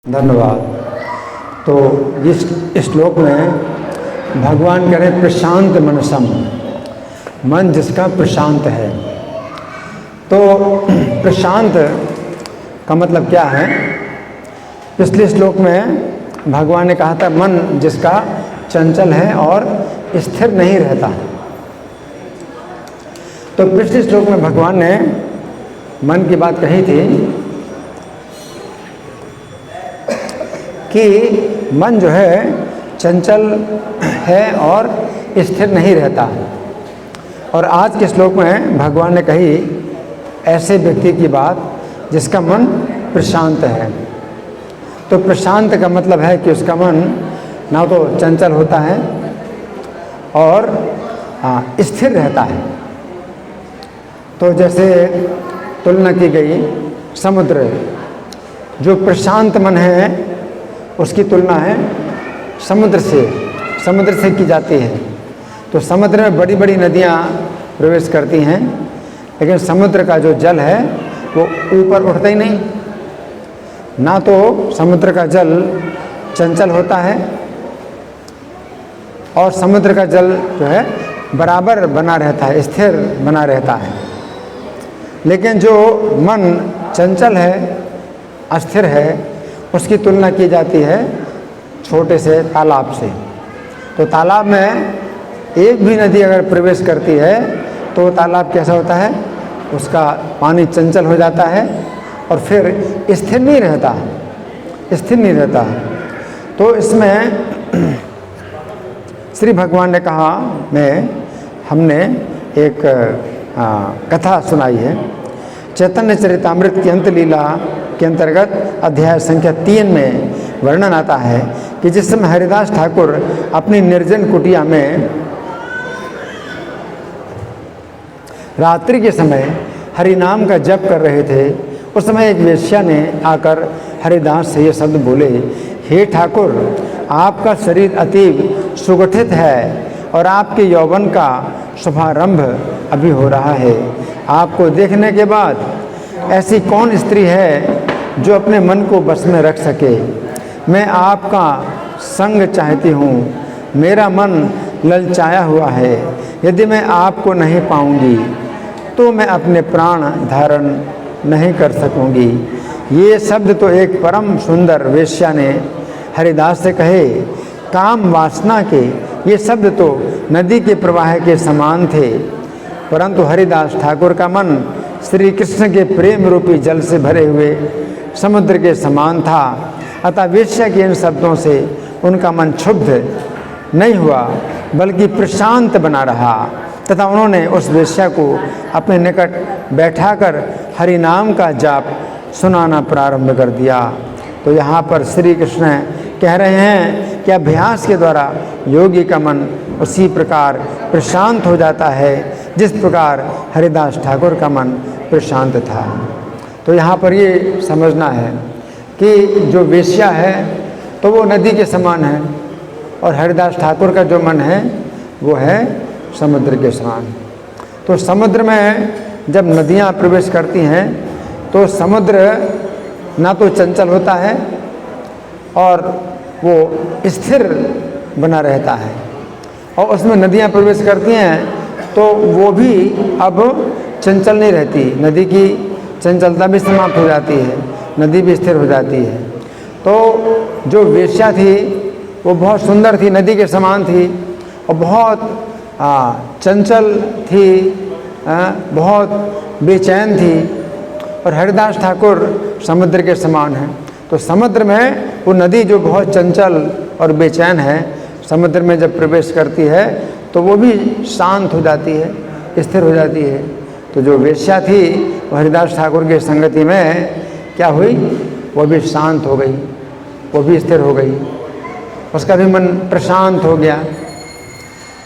धन्यवाद। तो इस श्लोक में भगवान कह रहे प्रशांत मनसम, मन जिसका प्रशांत है। तो प्रशांत का मतलब क्या है? पिछले श्लोक में भगवान ने कहा था मन जिसका चंचल है और स्थिर नहीं रहता। तो पिछले श्लोक में भगवान ने मन की बात कही थी कि मन जो है चंचल है और स्थिर नहीं रहता। और आज के श्लोक में भगवान ने कही ऐसे व्यक्ति की बात जिसका मन प्रशांत है। तो प्रशांत का मतलब है कि उसका मन ना तो चंचल होता है और स्थिर रहता है। तो जैसे तुलना की गई समुद्र, जो प्रशांत मन है उसकी तुलना है समुद्र से की जाती है। तो समुद्र में बड़ी बड़ी नदियाँ प्रवेश करती हैं, लेकिन समुद्र का जो जल है वो ऊपर उठता ही नहीं। ना तो समुद्र का जल चंचल होता है और समुद्र का जल जो है बराबर बना रहता है, स्थिर बना रहता है। लेकिन जो मन चंचल है, अस्थिर है, उसकी तुलना की जाती है छोटे से तालाब से। तो तालाब में एक भी नदी अगर प्रवेश करती है तो तालाब कैसा होता है? उसका पानी चंचल हो जाता है और फिर स्थिर नहीं रहता। तो इसमें श्री भगवान ने कहा हमने एक कथा सुनाई है। चैतन्य चरितामृत की अंत लीला के अंतर्गत अध्याय संख्या 3 में वर्णन आता है कि जिस समय हरिदास ठाकुर अपनी निर्जन कुटिया में रात्रि के समय हरि नाम का जप कर रहे थे, उस समय एक वेश्या ने आकर हरिदास से ये शब्द बोले, हे ठाकुर, आपका शरीर अतीव सुगठित है और आपके यौवन का शुभारंभ अभी हो रहा है। आपको देखने के बाद ऐसी कौन स्त्री है जो अपने मन को बस में रख सके? मैं आपका संग चाहती हूँ, मेरा मन ललचाया हुआ है। यदि मैं आपको नहीं पाऊँगी तो मैं अपने प्राण धारण नहीं कर सकूँगी। ये शब्द तो एक परम सुंदर वेश्या ने हरिदास से कहे। काम वासना के ये शब्द तो नदी के प्रवाह के समान थे, परंतु हरिदास ठाकुर का मन श्री कृष्ण के प्रेम रूपी जल से भरे हुए समुद्र के समान था। अतः वेश्या के इन शब्दों से उनका मन क्षुब्ध नहीं हुआ बल्कि प्रशांत बना रहा, तथा उन्होंने उस वेश्या को अपने निकट बैठाकर हरि नाम का जाप सुनाना प्रारंभ कर दिया। तो यहाँ पर श्री कृष्ण कह रहे हैं कि अभ्यास के द्वारा योगी का मन उसी प्रकार प्रशांत हो जाता है जिस प्रकार हरिदास ठाकुर का मन प्रशांत था। तो यहाँ पर ये समझना है कि जो वेश्या है तो वो नदी के समान है और हरिदास ठाकुर का जो मन है वो है समुद्र के समान। तो समुद्र में जब नदियाँ प्रवेश करती हैं तो समुद्र ना तो चंचल होता है और वो स्थिर बना रहता है, और उसमें नदियाँ प्रवेश करती हैं तो वो भी अब चंचल नहीं रहती। नदी की चंचलता भी समाप्त हो जाती है, नदी भी स्थिर हो जाती है। तो जो वेश्या थी वो बहुत सुंदर थी, नदी के समान थी और बहुत चंचल थी, बहुत बेचैन थी। और हरिदास ठाकुर समुद्र के समान है। तो समुद्र में वो नदी जो बहुत चंचल और बेचैन है, समुद्र में जब प्रवेश करती है तो वो भी शांत हो जाती है, स्थिर हो जाती है। तो जो वेश्या थी वो हरिदास ठाकुर की संगति में क्या हुई? वो भी शांत हो गई, वो भी स्थिर हो गई, उसका भी मन प्रशांत हो गया।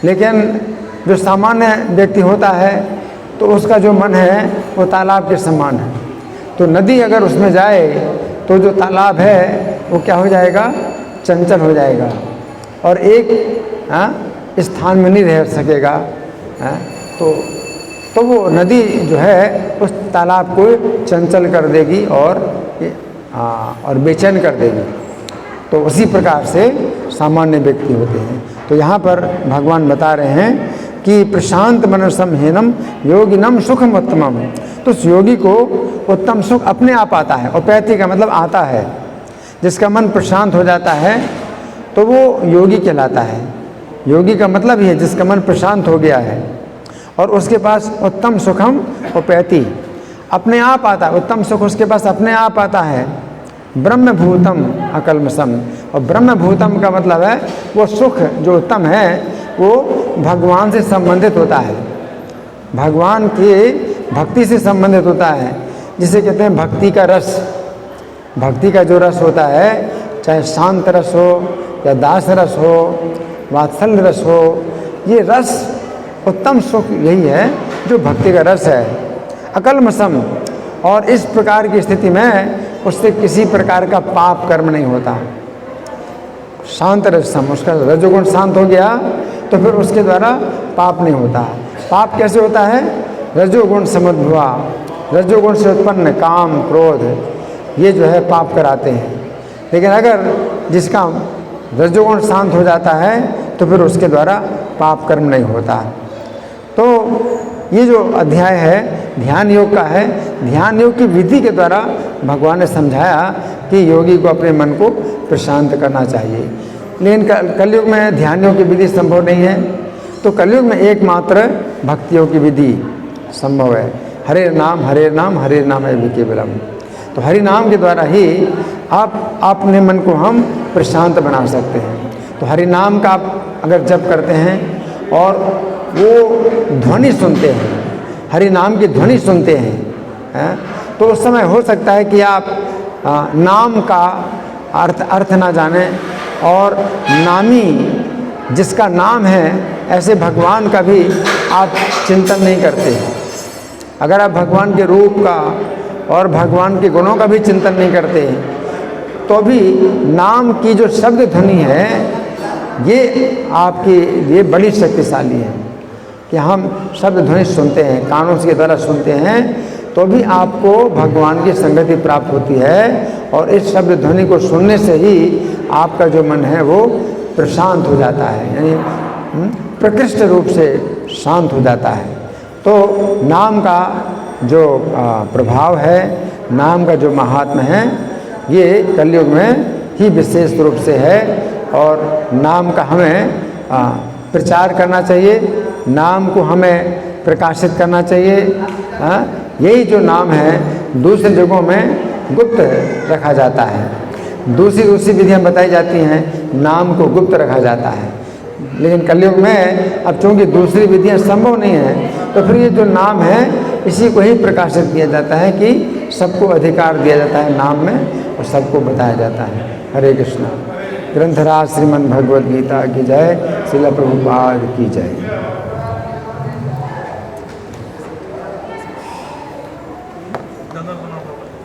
लेकिन जो सामान्य व्यक्ति होता है तो उसका जो मन है वो तालाब के समान है। तो नदी अगर उसमें जाए तो जो तालाब है वो क्या हो जाएगा? चंचल हो जाएगा और एक स्थान में नहीं रह सकेगा। तो वो नदी जो है उस तालाब को चंचल कर देगी और और बेचैन कर देगी। तो उसी प्रकार से सामान्य व्यक्ति होते हैं। तो यहाँ पर भगवान बता रहे हैं कि प्रशांत मनसम हीनम योगिनम सुखम उत्तमम। तो उस योगी को उत्तम सुख अपने आप आता है। उपैति का मतलब आता है। जिसका मन प्रशांत हो जाता है तो वो योगी कहलाता है। योगी का मतलब ही है जिसका मन प्रशांत हो गया है और उसके पास उत्तम सुखम उपैति, अपने आप आता है। उत्तम सुख उसके पास अपने आप आता है। ब्रह्म भूतम अकल्मषम, और ब्रह्म भूतम का मतलब है वो सुख जो उत्तम है वो भगवान से संबंधित होता है, भगवान की भक्ति से संबंधित होता है, जिसे कहते हैं भक्ति का रस। भक्ति का जो रस होता है, चाहे शांत रस हो या दास रस हो, वात्सल्य रस हो, ये रस उत्तम सुख यही है जो भक्ति का रस है। अकल्मषम, और इस प्रकार की स्थिति में उससे किसी प्रकार का पाप कर्म नहीं होता। शांत रसम, उसका रजोगुण शांत हो गया तो फिर उसके द्वारा पाप नहीं होता। पाप कैसे होता है? रजोगुण समुद्भवा, रजोगुण से उत्पन्न काम क्रोध, ये जो है पाप कराते हैं। लेकिन अगर जिसका रजोगुण शांत हो जाता है तो फिर उसके द्वारा पाप कर्म नहीं होता। तो ये जो अध्याय है ध्यान योग का है। ध्यान योग की विधि के द्वारा भगवान ने समझाया कि योगी को अपने मन को प्रशांत करना चाहिए। लेकिन कलयुग में ध्यान योग की विधि संभव नहीं है। तो कलयुग में एकमात्र भक्ति योग की विधि संभव है। हरे नाम हरे नाम हरे नाम है भी केवलम। तो हरि नाम के द्वारा ही आप अपने मन को हम प्रशांत बना सकते हैं। तो हरि नाम का आप अगर जप करते हैं और वो ध्वनि सुनते हैं, हरि नाम की ध्वनि सुनते हैं, तो उस समय हो सकता है कि आप नाम का अर्थ ना जाने और नामी जिसका नाम है ऐसे भगवान का भी आप चिंतन नहीं करते। अगर आप भगवान के रूप का और भगवान के गुणों का भी चिंतन नहीं करते तो भी नाम की जो शब्द ध्वनि है ये आपकी ये बड़ी शक्तिशाली है कि हम शब्द ध्वनि सुनते हैं, कानों के द्वारा सुनते हैं, तो भी आपको भगवान की संगति प्राप्त होती है। और इस शब्द ध्वनि को सुनने से ही आपका जो मन है वो प्रशांत हो जाता है, यानी प्रकृष्ट रूप से शांत हो जाता है। तो नाम का जो प्रभाव है, नाम का जो महात्म्य है, ये कलयुग में ही विशेष रूप से है। और नाम का हमें प्रचार करना चाहिए, नाम को हमें प्रकाशित करना चाहिए। यही जो नाम है दूसरी जगहों में गुप्त रखा जाता है। दूसरी विधियां बताई जाती हैं, नाम को गुप्त रखा जाता है। लेकिन कलयुग में अब चूँकि दूसरी विधियां संभव नहीं है तो फिर ये जो नाम है इसी को ही प्रकाशित किया जाता है कि सबको अधिकार दिया जाता है नाम में और सबको बताया जाता है। हरे कृष्णा। ग्रंथराज श्रीमद् भगवद गीता की जय। श्रील प्रभुपाद की जय।